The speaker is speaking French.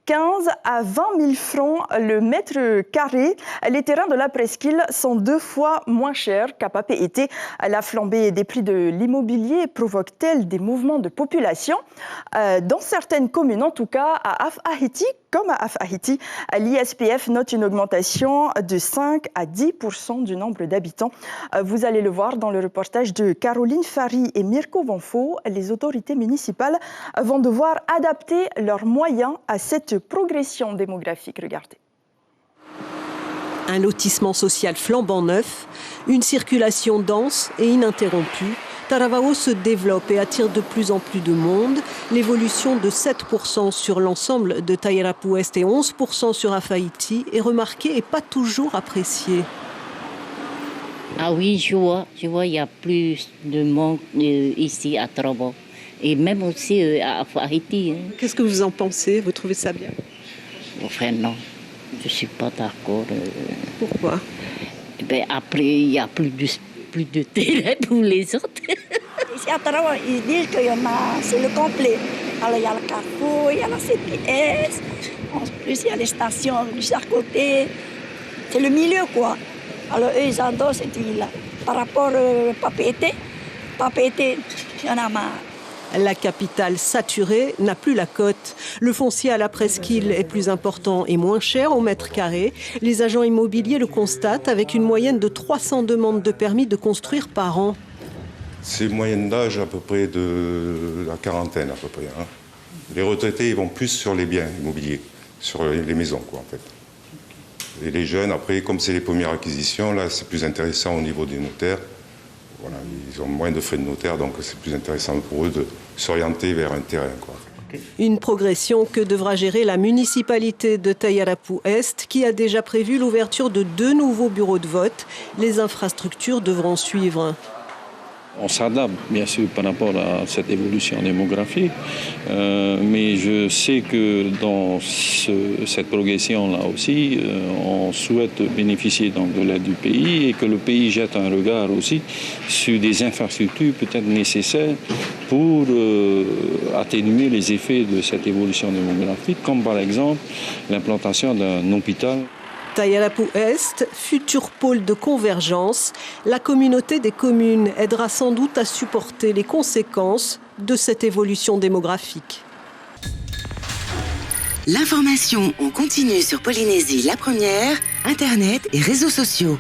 15 à 20 000 francs le mètre carré. Les terrains de la presqu'île sont 2 fois moins chers qu'à Papeete. La flambée des prix de l'immobilier provoque-t-elle des mouvements de population? Dans certaines communes, en tout cas à Af-Ahiti, comme à Af-Ahiti, l'ISPF note une augmentation de 5 à 10% du nombre d'habitants. Vous allez le voir dans le reportage de Caroline Fari et Mirko Bonfo. Les autorités municipales vont devoir adapter leurs moyens à cette progression démographique. Regardez. Un lotissement social flambant neuf, une circulation dense et ininterrompue. Taravao se développe et attire de plus en plus de monde. L'évolution de 7% sur l'ensemble de Tayarapu-Est et 11% sur Af-Ahiti est remarquée et pas toujours appréciée. Ah oui, je vois, il y a plus de monde ici à Taravao et même aussi à Af-Ahiti. Qu'est-ce que vous en pensez? Vous trouvez ça bien? Enfin non, je ne suis pas d'accord. Pourquoi? Après, il n'y a plus de terrain pour les autres. Ici à Taravao, ils disent que c'est le complet. Alors il y a le Carrefour, il y a la CPS, en plus il y a les stations juste à côté. C'est le milieu quoi. Alors eux ils adorent cette ville-là. Par rapport à Papeete, il y en a marre. La capitale saturée n'a plus la cote. Le foncier à la presqu'île est plus important et moins cher au mètre carré. Les agents immobiliers le constatent avec une moyenne de 300 demandes de permis de construire par an. C'est une moyenne d'âge à peu près de la quarantaine à peu près. Les retraités ils vont plus sur les biens immobiliers, sur les maisons quoi en fait. Et les jeunes après, comme c'est les premières acquisitions, là c'est plus intéressant au niveau des notaires. Voilà, ils ont moins de frais de notaire, donc c'est plus intéressant pour eux de s'orienter vers un terrain, quoi. Une progression que devra gérer la municipalité de Tayarapu-Est, qui a déjà prévu l'ouverture de 2 nouveaux bureaux de vote. Les infrastructures devront suivre. On s'adapte bien sûr par rapport à cette évolution démographique, mais je sais que dans cette progression-là aussi, on souhaite bénéficier donc de l'aide du pays et que le pays jette un regard aussi sur des infrastructures peut-être nécessaires pour atténuer les effets de cette évolution démographique, comme par exemple l'implantation d'un hôpital. Tayarapu-Est, futur pôle de convergence, la communauté des communes aidera sans doute à supporter les conséquences de cette évolution démographique. L'information en continu sur Polynésie la première, Internet et réseaux sociaux.